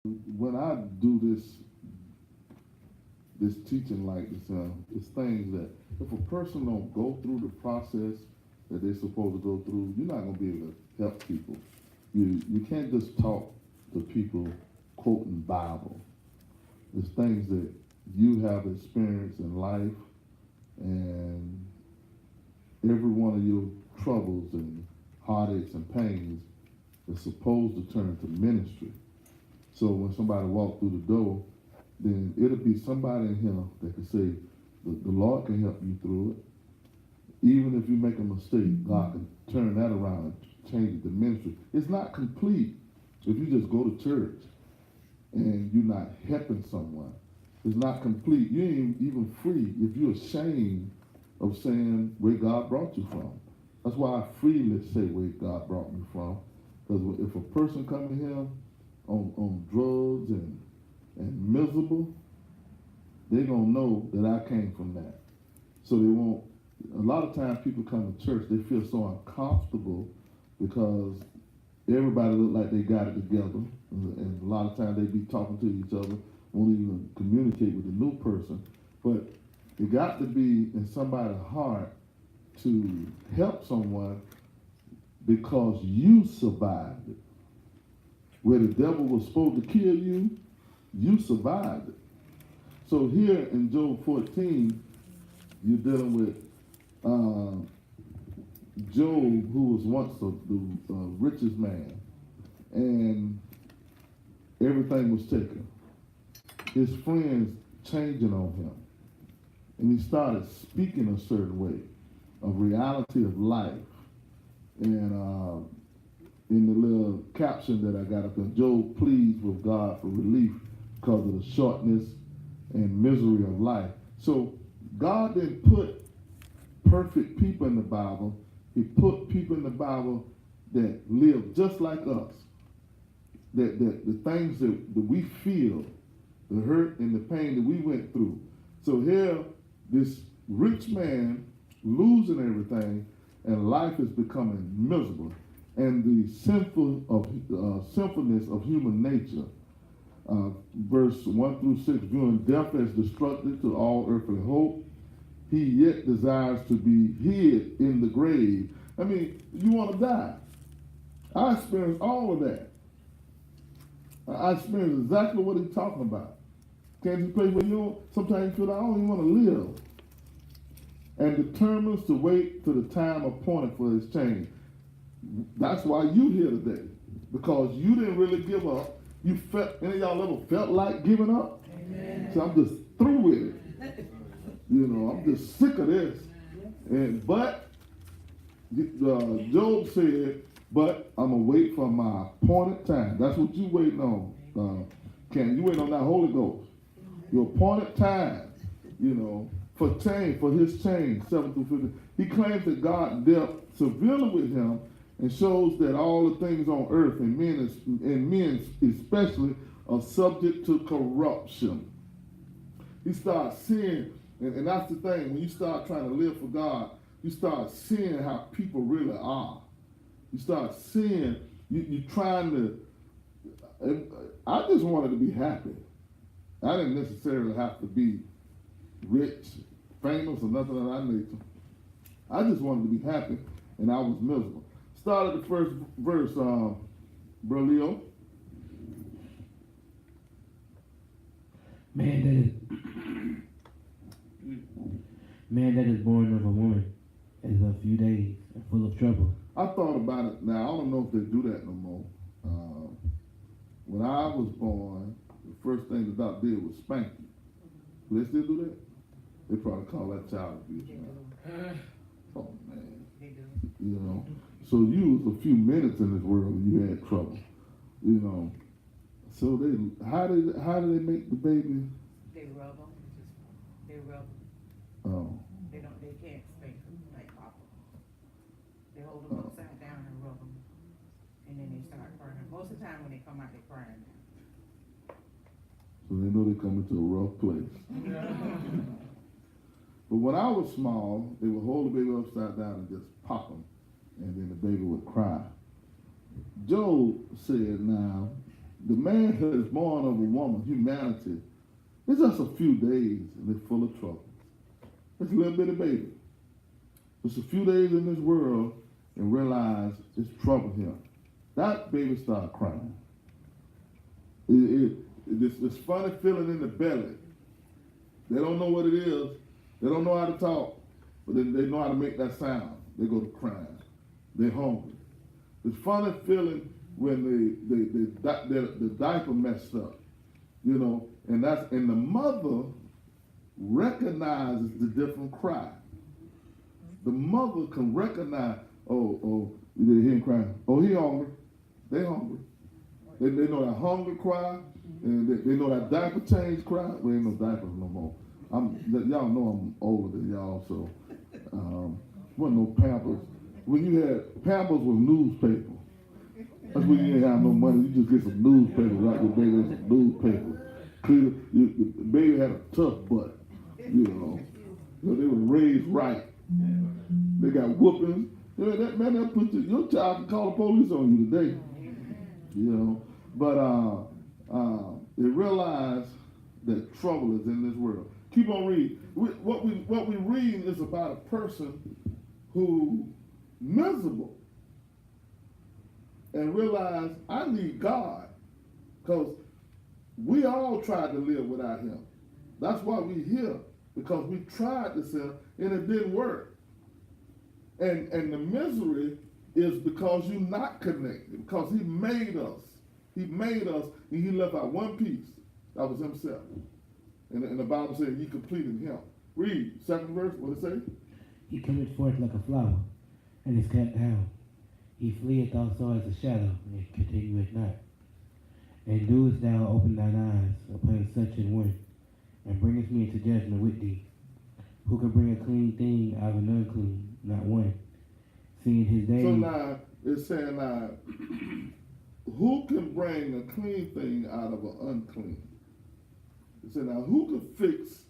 When I do this teaching like this, it's things that if a person don't go through the process that they're supposed to go through, you're not gonna be able to help people. You can't just talk to people quoting Bible. It's things that you have experienced in life, and every one of your troubles and heartaches and pains is supposed to turn to ministry. So when somebody walks through the door, then it'll be somebody in here that can say, the Lord can help you through it. Even if you make a mistake, God can turn that around and change it to ministry. It's not complete if you just go to church and you're not helping someone. It's not complete. You ain't even free if you're ashamed of saying where God brought you from. That's why I freely say where God brought me from. Because if a person come to him on drugs and miserable, they're going to know that I came from that. So they won't, a lot of times people come to church, they feel so uncomfortable because everybody look like they got it together. And a lot of times they be talking to each other, won't even communicate with the new person. But it got to be in somebody's heart to help someone because you survived it. Where the devil was supposed to kill you, you survived it. So here in Job 14, you're dealing with Job, who was once the richest man, and everything was taken. His friends changing on him, and he started speaking a certain way of reality of life. And in the little caption that I got up there, Job pleads with God for relief because of the shortness and misery of life. So God didn't put perfect people in the Bible. He put people in the Bible that live just like us. That the things that we feel, the hurt and the pain that we went through. So here, this rich man losing everything, and life is becoming miserable. And the sinfulness of human nature. Verse 1 through 6, viewing death as destructive to all earthly hope, he yet desires to be hid in the grave. I mean, you want to die. I experienced all of that. I experienced exactly what he's talking about. Can't you place where you don't, sometimes you feel like I don't even want to live. And determines to wait to the time appointed for his change. That's why you here today. Because you didn't really give up. You felt, any of y'all ever felt like giving up? Amen. So I'm just through with it. You know, I'm just sick of this. But Job said, but I'm going to wait for my appointed time. That's what you waiting on. Ken, you waiting on that Holy Ghost. Your appointed time, you know, for change, for his change, 7 through 15. He claims that God dealt severely with him and shows that all the things on earth and men especially are subject to corruption. He starts seeing, and that's the thing, when you start trying to live for God, you start seeing how people really are. You start seeing, you're trying to, I just wanted to be happy. I didn't necessarily have to be rich, famous, or nothing of that nature. I just wanted to be happy, and I was miserable. Start at the first verse, Bro Leo. Man that is born of a woman is a few days and full of trouble. I thought about it. Now, I don't know if they do that no more. When I was born, the first thing the doctor did was spank you. Do they still do that? They probably call that child abuse now. Oh, man. You know, so you was a few minutes in this world and you had trouble. You know, so how do they make the baby? They rub them. They rub them. Oh. They can't spank them like pop them. They hold them upside down and rub them, and then they start crying. Most of the time when they come out, they're crying. So they know they come into a rough place. But when I was small, they would hold the baby upside down and just pop them, and then the baby would cry. Job said, now, the man that is born of a woman, humanity, it's just a few days and they're full of trouble. It's a little bitty baby. Just a few days in this world and realize it's trouble here. That baby start crying. This funny feeling in the belly. They don't know what it is. They don't know how to talk, but they know how to make that sound. They go to crying. They're hungry. This funny feeling when the diaper messed up, you know, and the mother recognizes the different cry. The mother can recognize, oh, you hear him crying. Oh, he hungry. They hungry. They know that hunger cry, and they know that diaper change cry. Well, ain't no diapers no more. Y'all know I'm older than y'all, so wasn't no Pampers. When you had Pampers was newspaper. That's when you didn't have no money. You just get some newspaper, write your baby in some newspaper. The baby had a tough butt, you know. So they were raised right. They got whoopings. You know, that put your child can call the police on you today. You know. But they realize that trouble is in this world. Keep on reading. What we reading is about a person who miserable and realize I need God, because we all tried to live without Him. That's why we here, because we tried to sin and it didn't work. And the misery is because you're not connected, because He made us. He made us, and He left out one piece. That was Himself. And the Bible says He completed Him. Read, 2nd verse, what it say? He cometh forth like a flower, and is cut down. He fleeth also as a shadow, and continueth not. And doest thou open thine eyes upon such an one, and bringest me into judgment with thee? Who can bring a clean thing out of an unclean? Not one. Seeing his days. So now, it's saying who can bring a clean thing out of an unclean? It said, now who can fix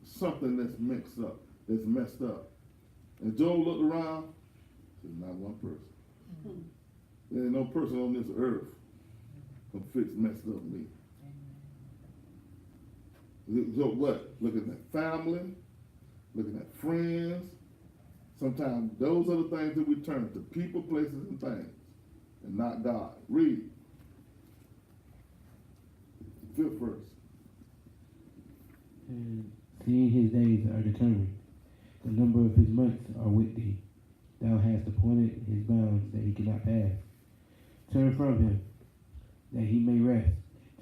something that's mixed up, that's messed up? And Job looked around, said, not one person. There ain't no person on this earth can fix messed up me. So what? Looking at family, looking at friends. Sometimes those are the things that we turn to, people, places, and things, and not God. Read. 5th verse. And seeing his days are determined, the number of his months are with thee. Thou hast appointed his bounds that he cannot pass. Turn from him, that he may rest,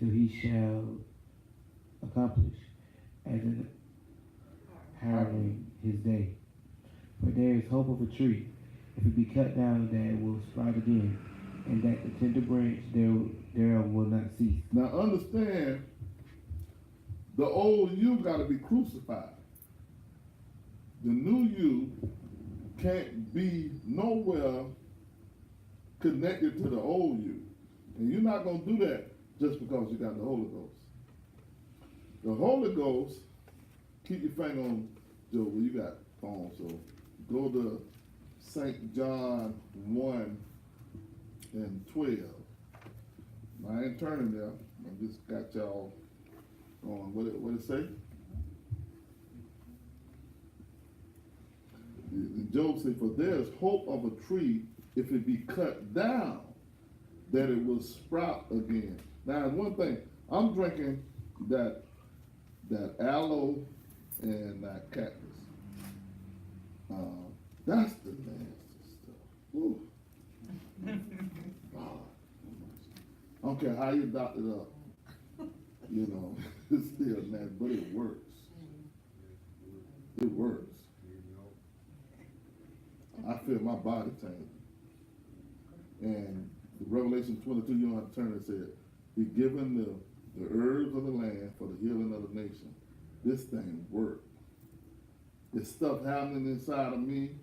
till he shall accomplish, as in harrowing his day. For there is hope of a tree, if it be cut down, that it will sprout again, and that the tender branch thereof will not cease. Now understand, the old you got to be crucified. The new you can't be nowhere connected to the old you. And you're not going to do that just because you got the Holy Ghost. The Holy Ghost, keep your finger on, Joe, well, you got phone, so go to St. John 1 and 12. I ain't turning there. I just got y'all going. What it say? Job said, for there is hope of a tree, if it be cut down, that it will sprout again. Now, one thing, I'm drinking that aloe and that cactus. That's the nasty stuff. Ooh. God. I don't care how you doctor it up. You know, it's still nasty, but it works. It works. I feel my body changing. And Revelation 22, you don't have to turn it, said, He given the herbs of the land for the healing of the nation. This thing worked. This stuff happening inside of me,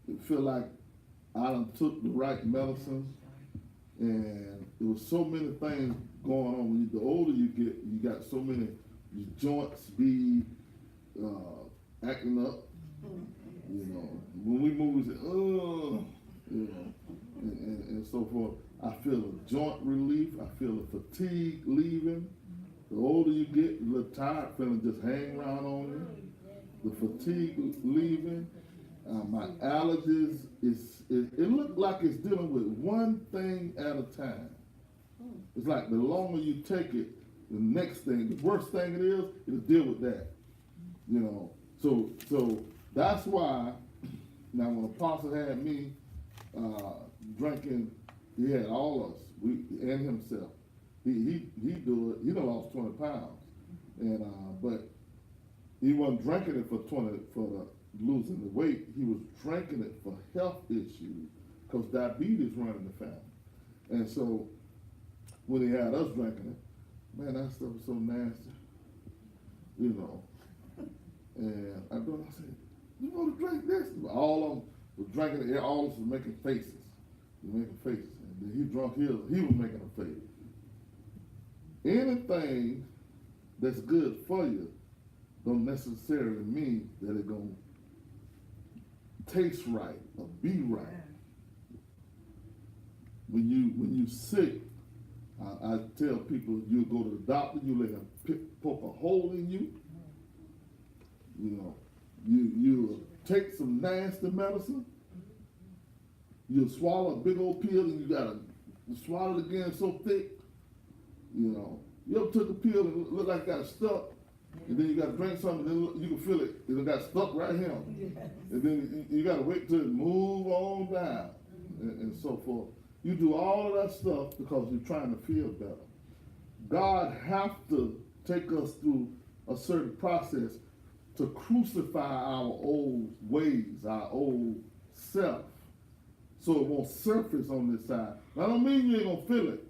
it feel like I done took the right medicines, and there was so many things going on. The older you get, you got so many joints be acting up. You know, when we move, we say, you know, and so forth. I feel a joint relief. I feel a fatigue leaving. The older you get, you look tired, feeling just hang around on you. The fatigue leaving. My allergies, it looked like it's dealing with one thing at a time. It's like the longer you take it, the next thing, the worst thing it is, it'll deal with that. You know, so that's why, now when Apostle had me drinking, he had all of us, and himself. He do it, he done lost 20 pounds. And but he wasn't drinking it for the losing the weight. He was drinking it for health issues, because diabetes running the family. And so when he had us drinking it, man, that stuff was so nasty, you know. And I said, you want to drink this? All of them was drinking it. All of us was making faces. And then he drunk his, he was making a face. Anything that's good for you don't necessarily mean that it's going to taste right or be right. When you sick, I tell people, you go to the doctor, you let him poke a hole in you. You know, you take some nasty medicine, you swallow a big old pill, and you gotta swallow it again so thick. You know, you ever took a pill and it look like it got stuck, and then you gotta drink something, and then you can feel it, it got stuck right here. And then you gotta wait till it move on down, and so forth. You do all of that stuff because you're trying to feel better. God has to take us through a certain process to crucify our old ways, our old self, so it won't surface on this side. That don't mean you ain't gonna feel it.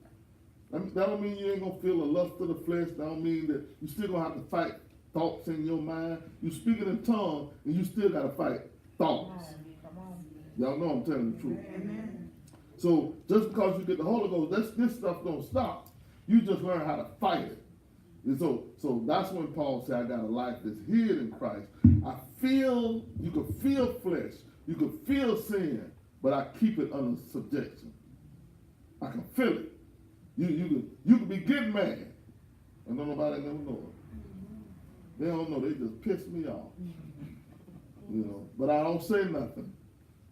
That don't mean you ain't gonna feel the lust of the flesh. That don't mean that you still gonna have to fight thoughts in your mind. You speaking in tongues, and you still gotta fight thoughts. Y'all know I'm telling the truth. Amen. So just because you get the Holy Ghost, this stuff don't stop. You just learn how to fight it. And so that's when Paul said, I got a life that's hid in Christ. You can feel flesh, you can feel sin, but I keep it under subjection. I can feel it. You can be getting mad, and nobody never know it. They don't know, they just piss me off. You know, but I don't say nothing,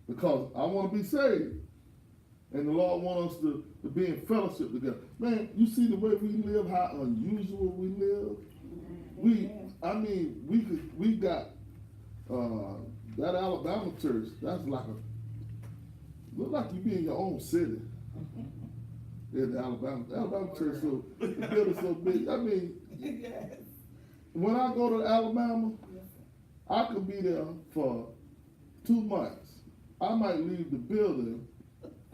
because I want to be saved. And the Lord wants us to be in fellowship together. Man, you see the way we live, how unusual we live. We got that Alabama church. That's like look like you be in your own city. Yeah, the Alabama church. So the building's so big. I mean, when I go to Alabama, I could be there for 2 months. I might leave the building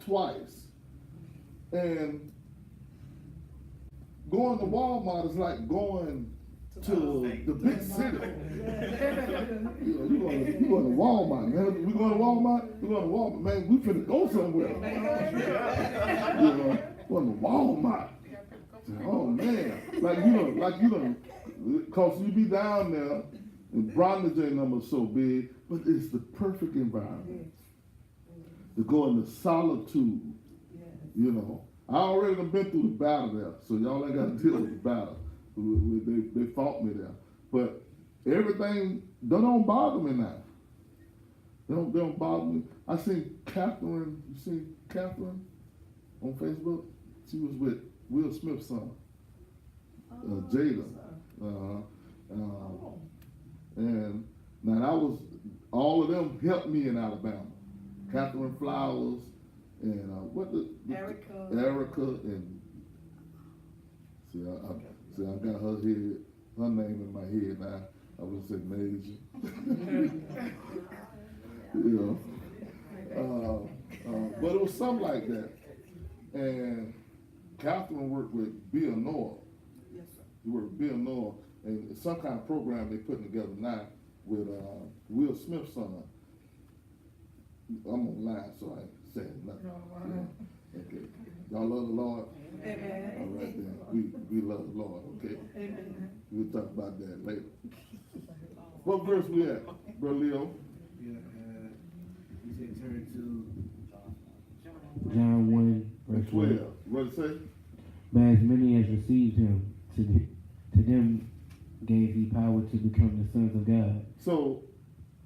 twice. And going to Walmart is like going to the big city. You going to Walmart, man. We going to Walmart? We going to Walmart, man. We finna go somewhere. You know, going to Walmart. Oh man, like you know, cause you be down there, and Brownsville number so big, but it's the perfect environment to go into solitude. You know, I already done been through the battle there, so y'all ain't got to deal with the battle. They fought me there, but everything don't bother me now. They don't bother me. I seen Catherine. You seen Catherine on Facebook? She was with Will Smith's son, Jada. And now that was all of them helped me in Alabama. Catherine Flowers and Erica and see I got her name in my head now. I would say Major. You know, but it was something like that. And Catherine worked with Bill Noah. Yes, sir. He worked with Bill Noah, and it's some kind of program they putting together now with Will Smith's son. I'm online, so I ain't saying nothing. Yeah. Okay. Y'all love the Lord? Amen. All right then. We love the Lord, okay? Amen. We'll talk about that later. What verse we at, Brother Leo? Yeah, you said turn to John 1, Verse 12. 12. What it say? But as many as received him, to them gave he power to become the sons of God. So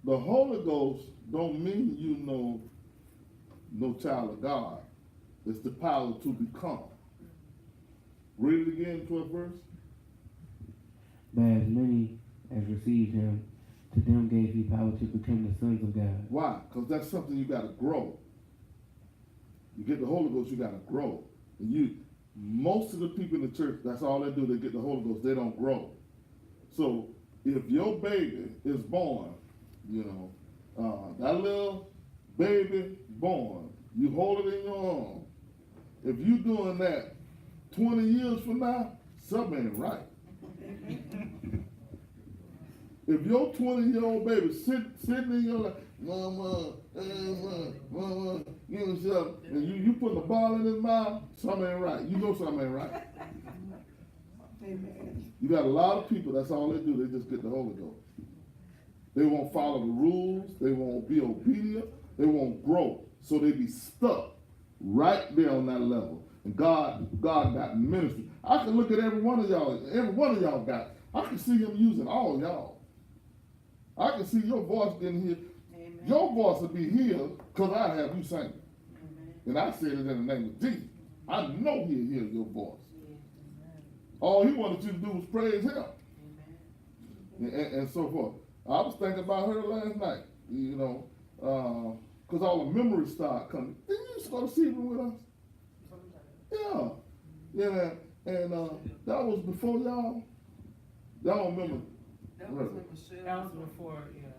the Holy Ghost don't mean you know no child of God. It's the power to become. Read it again, 12th verse. But as many as received him, to them gave he power to become the sons of God. Why? Because that's something you got to grow. You get the Holy Ghost, you got to grow. And most of the people in the church, that's all they do. They get the Holy Ghost. They don't grow. So if your baby is born, that little baby born, you hold it in your arm. If you doing that 20 years from now, something ain't right. If your 20-year-old baby sitting in your lap, mama, mama, give me something, and you putting a ball in his mouth, something ain't right. You know something ain't right. Amen. You got a lot of people, that's all they do, they just get the Holy Ghost. They won't follow the rules, they won't be obedient, they won't grow. So they be stuck right there on that level. And God got ministry. I can look at every one of y'all got, I can see him using all y'all. I can see your voice getting here. Amen. Your voice will be here because I have you singing. Amen. And I said it in the name of Jesus. I know he'll hear your voice. Yes. All he wanted you to do was praise him. Amen. And so forth. I was thinking about her last night, because all the memories start coming. Didn't you used to go to Sebring with us? Yeah. And that was before y'all. Y'all remember? That was when Michelle. That was before, yeah.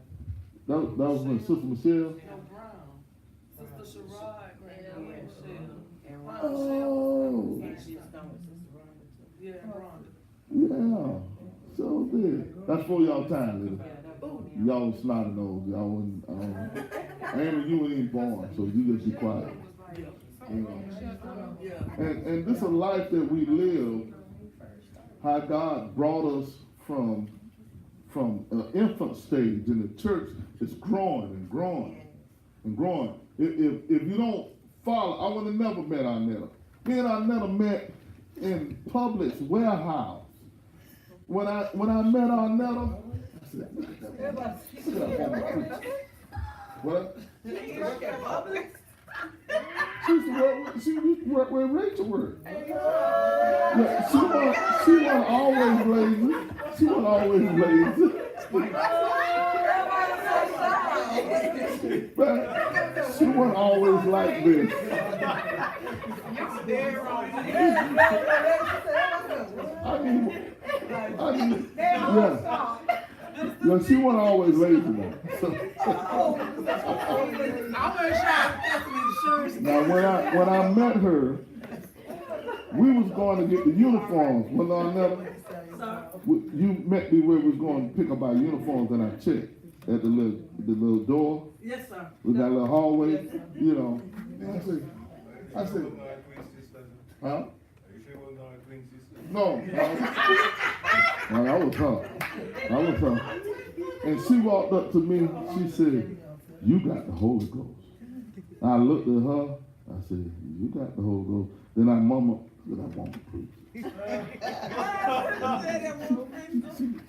That was when Sister Michelle. No, Brown. Sister Sherrod, Grandma, Yeah. Michelle. And Brown, Ron. Oh. And she's done with Sister Rhonda too. Yeah, Rhonda. Yeah. So did. That's for y'all time, little. Yeah, that was when Y'all was snotty nose. Y'all wasn't. Amy, you weren't even born, so you just be quiet. Yeah. And this is a life that we live. How God brought us from an infant stage in the church. It's growing and growing and growing. If you don't follow, I would have never met Arnetta. Me and Arnetta met in Publix warehouse. When I met Arnetta, I said, look at that woman. Look at that woman preach. What? She used to work where Rachel worked. Yeah, she wasn't always lazy. She wasn't always lazy. But she wasn't always like this. Yeah, she wasn't always lazy now. Now when I met her, we was going to get the uniforms. You met me where we was going to pick up our uniforms, and I checked at the little door. Yes, sir. We got a little hallway, And I said, huh? Are you sure it wasn't our twin sister? No, I was her. And she walked up to me. She said, "You got the Holy Ghost." I looked at her. I said, "You got the Holy Ghost." Then I mama, "Did I want to preach?" She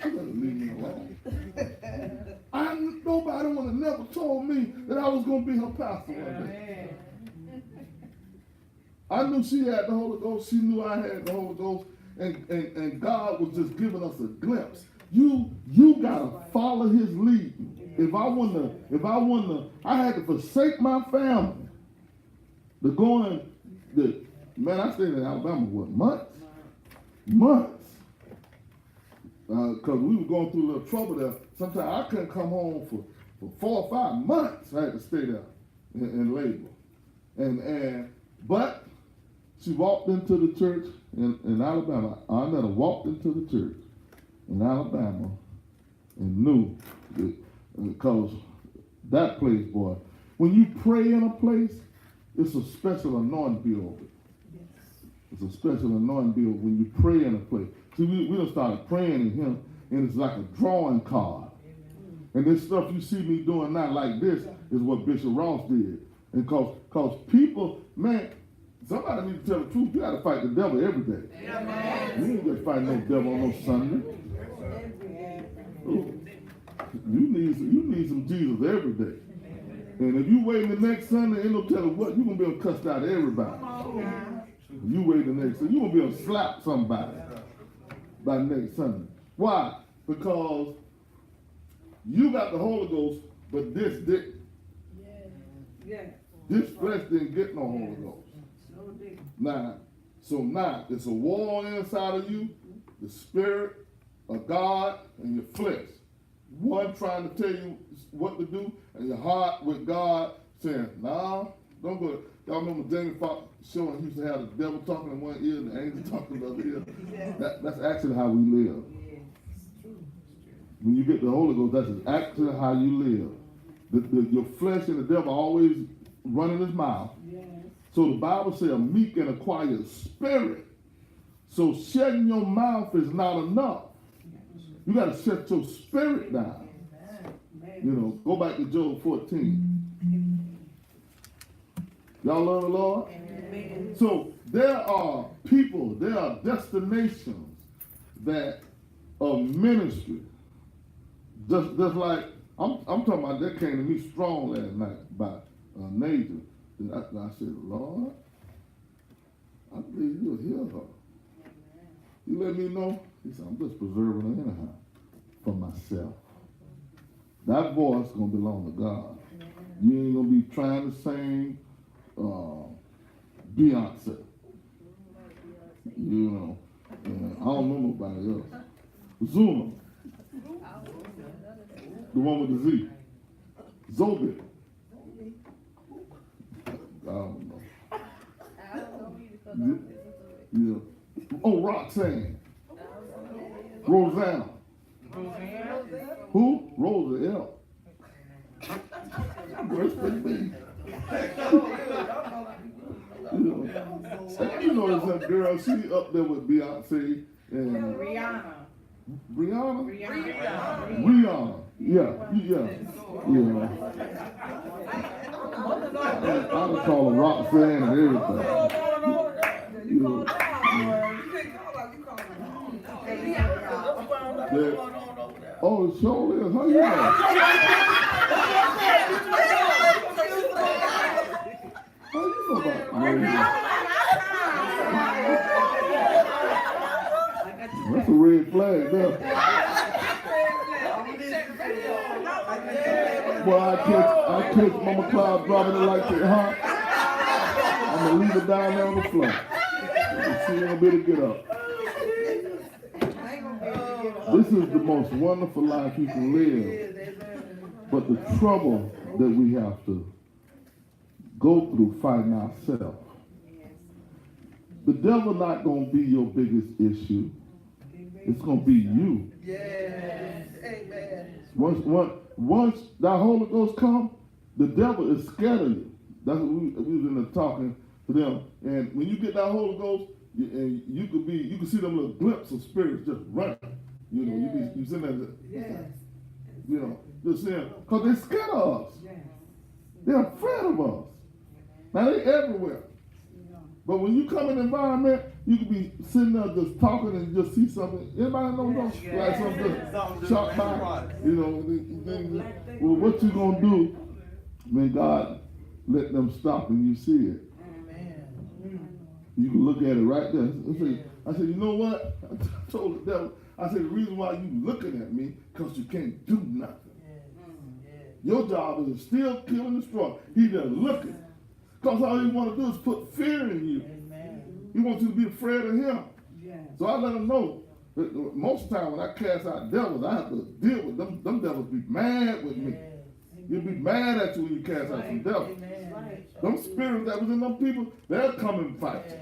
doesn't leave me alone. Nobody would have never told me that I was going to be her pastor one day. I knew she had the Holy Ghost. She knew I had the Holy Ghost. And God was just giving us a glimpse. You gotta follow his lead. If I wouldn't, I had to forsake my family. Man, I stayed in Alabama, months. Because we were going through a little trouble there. Sometimes I couldn't come home for 4 or 5 months. I had to stay there in labor. But she walked into the church in Alabama. Arnetta walked into the church in Alabama and knew because that place, boy, when you pray in a place, it's a special anointing be over it. It's a special anointing be over when you pray in a place. See, we done started praying in him, and it's like a drawing card. And this stuff you see me doing now like this is what Bishop Ross did. And cause people, man, Somebody need to tell the truth. You gotta fight the devil every day. You ain't just fighting no devil on no Sunday. You need some Jesus every day. And if you wait the next Sunday, ain't no telling what, you're gonna be able to cuss out everybody. If you wait the next Sunday, you're gonna be able to slap somebody by next Sunday. Why? Because you got the Holy Ghost, but this didn't. This flesh didn't get no Holy Ghost. Now it's a war inside of you, the spirit of God and your flesh. One trying to tell you what to do, and your heart with God saying, "Nah, don't go." Y'all remember Jamie Foxx showing he used to have the devil talking in one ear and the angel talking in the other ear? That's actually how we live. When you get the Holy Ghost, that's actually how you live. Your flesh and the devil always running his mouth. So the Bible says a meek and a quiet spirit. So shutting your mouth is not enough. You got to shut your spirit down. You know, go back to Job 14. Y'all love the Lord? Amen. So there are people, there are destinations that are ministry. Just like, I'm talking about, that came to me strong last night by Nathan. And I said, Lord, I believe you'll heal her. You let me know? He said, I'm just preserving her anyhow for myself. That voice gonna belong to God. You ain't gonna be trying to sing Beyonce. You know, I don't know nobody else. Zuna, the one with the Z. Zobit. I don't know. Yeah. Oh, Roxanne. Rosanna. Who? Rosa L. Where's me? You know that girl, she up there with Beyonce and Rihanna. Rihanna? Rihanna. Yeah. I would call her Roxanne and everything. Oh, it sure is. How you know? How you know about Rihanna? That's a red flag there. Boy, I catch Mama Cloud dropping it like that, huh? I'm gonna leave it down there on the floor. She ain't gonna be able to get up. This is the most wonderful life you can live. But the trouble that we have to go through fighting ourselves. The devil not gonna be your biggest issue. It's gonna be you. Yes. Amen. Once that Holy Ghost come, the devil is scared of you. That's what we was in there talking to them. And when you get that Holy Ghost, you can see them little glimpses of spirits just running. You know, you sitting there, you know, just saying, because they're scared of us. They're afraid of us. Now they everywhere. But when you come in an environment, you can be sitting there just talking and just see something. Anybody know like something just shot by? You know, well, what you gonna do when God let them stop and you see it? You can look at it right there. I said, you know what? I told the devil, I said, the reason why you looking at me, because you can't do nothing. Your job is to still kill and destroy. He just looking. Because all he want to do is put fear in you. He wants you to be afraid of him. So I let him know. Most of the time when I cast out devils, I have to deal with them. Them devils be mad with me. You'll be mad at you when you cast out some devils. Them spirits that was in them people, they'll come and fight you.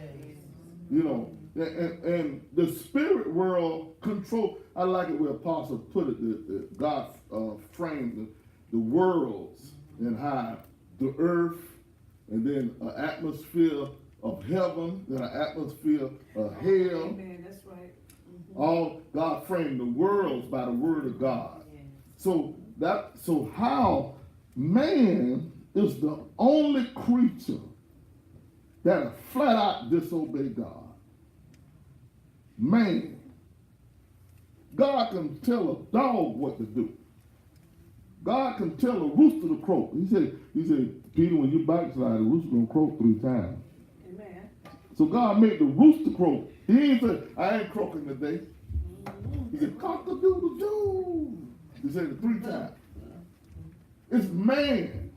You know, and the spirit world control. I like it where Apostle put it. God framed the worlds and how the earth, and then an atmosphere of heaven, then an atmosphere of hell. Amen. That's right. All God framed the worlds by the word of God. So how man is the only creature that flat out disobey God. Man, God can tell a dog what to do. God can tell a rooster to croak. He said, Peter, when you backslide, the rooster gonna croak 3 times. Amen. So God made the rooster croak. He ain't say, I ain't croaking today. He said, cock-a-doodle-doo. He said it 3 times. It's man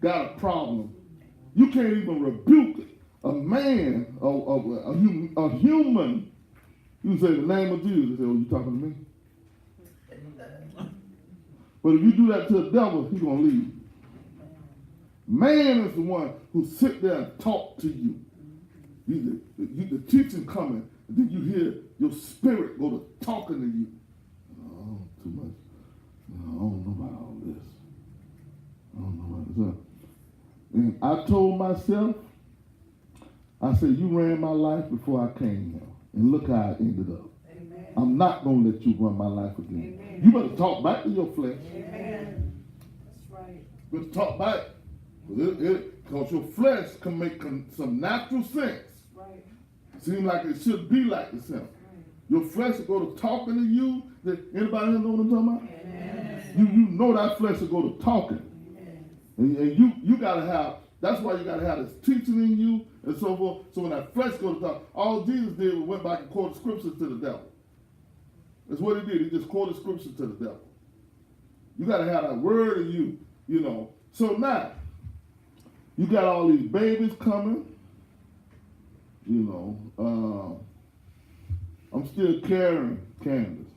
got a problem. You can't even rebuke a man, a human. You say the name of Jesus. They say, oh, you talking to me? But if you do that to the devil, he's going to leave. Man is the one who sit there and talk to you. The teaching coming, and then you hear your spirit go to talking to you. Oh, too much. I don't know about all this. I don't know about this. And I told myself, I said, you ran my life before I came here. And look how it ended up. Amen. I'm not going to let you run my life again. Amen. You better talk back to your flesh. Amen. That's right. You better talk back. Because your flesh can make some natural sense. Right. Seem like it should be like the sense. Your flesh will go to talking to you. Anybody here know what I'm talking about? Amen. You know that flesh will go to talking. Amen. And you got to have, that's why you got to have this teaching in you and so forth. So when that flesh goes to talk, all Jesus did was went back and quoted scriptures to the devil. That's what he did. He just quoted scriptures to the devil. You got to have that word in you, you know. So now, you got all these babies coming, you know. I'm still carrying Candace.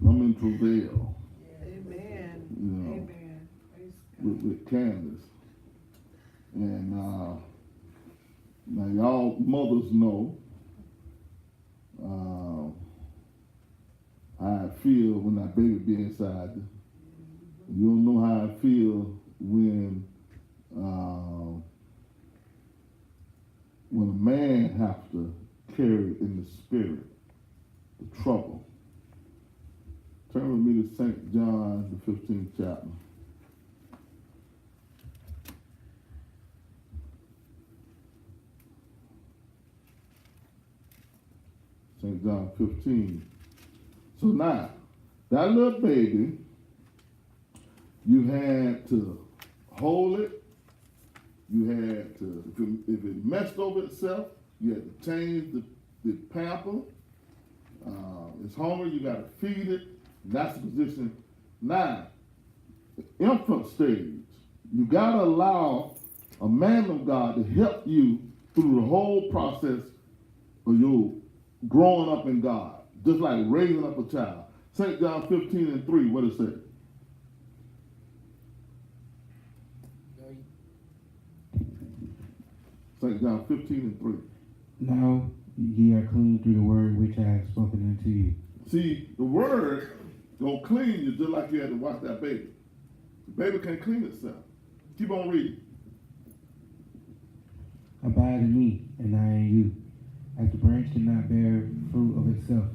I'm in travail. Amen. You know, Amen. Praise with Candace. And now y'all mothers know how I feel when that baby be inside you. You don't know how I feel when a man has to carry in the spirit the trouble. Turn with me to St. John, the 15th chapter. St. John 15. So now, that little baby, you had to hold it. You had to, if it messed over itself, you had to change the pamper. It's hungry, you got to feed it. That's the position. Now, the infant stage, you got to allow a man of God to help you through the whole process of your growing up in God, just like raising up a child. St. John 15:3, what it say? St. John 15:3. Now ye are clean through the word which I have spoken unto you. See, the word gonna clean you just like you had to wash that baby. The baby can't clean itself. Keep on reading. Abide in me, and I in you. As the branch cannot bear fruit of itself,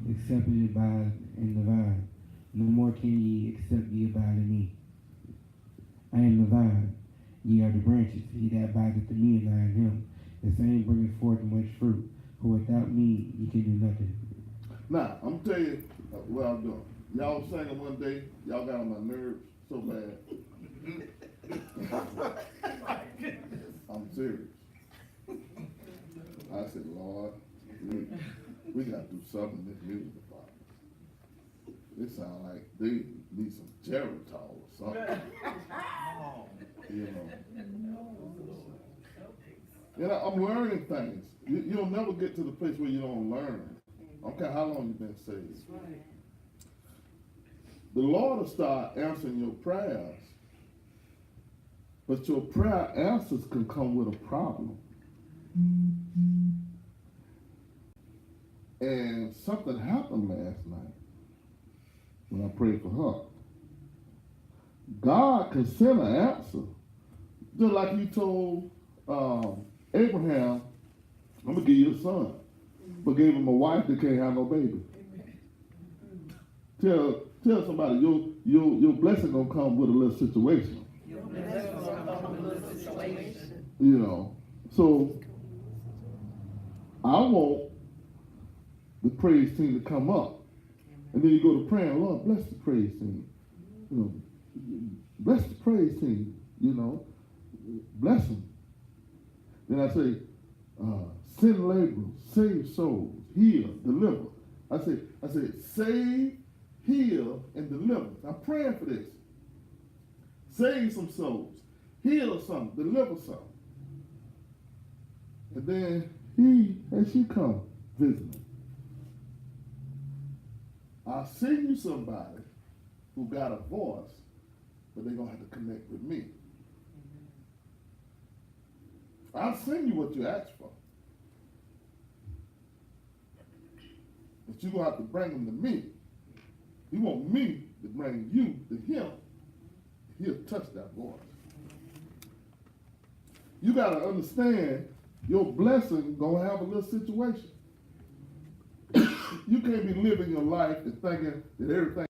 except it abide in the vine, no more can ye except ye abide in me. I am the vine, ye are the branches. He that abideth in me, and I in him, the same bringeth forth much fruit. For without me ye can do nothing. Now, I'm gonna tell you what I'm doing. Y'all singing one day, y'all got on my nerves so bad. I'm serious. I said, Lord, we got to do something in this music department. It sounds like they need some Geritol or something. You know, I'm learning things. You'll never get to the place where you don't learn. I don't care how long you've been saved. The Lord will start answering your prayers, but your prayer answers can come with a problem. And something happened last night when I prayed for her. God can send an answer, just like he told Abraham, I'm going to give you a son, but gave him a wife that can't have no baby. Tell somebody your blessing going to come with a little situation. Your blessing will come with a little situation. You know, so I want the praise team to come up. And then you go to praying, Lord, bless the praise team. You know, bless the praise team, you know, bless them. Then I say, send laborers, save souls, heal, deliver. I say, save, heal, and deliver. I'm praying for this. Save some souls, heal some, deliver some. And then as you come visiting, I'll send you somebody who got a voice, but they're going to have to connect with me. I'll send you what you asked for. But you're going to have to bring them to me. You want me to bring you to him. He'll touch that voice. You got to understand your blessing going to have a little situation. You can't be living your life and thinking that everything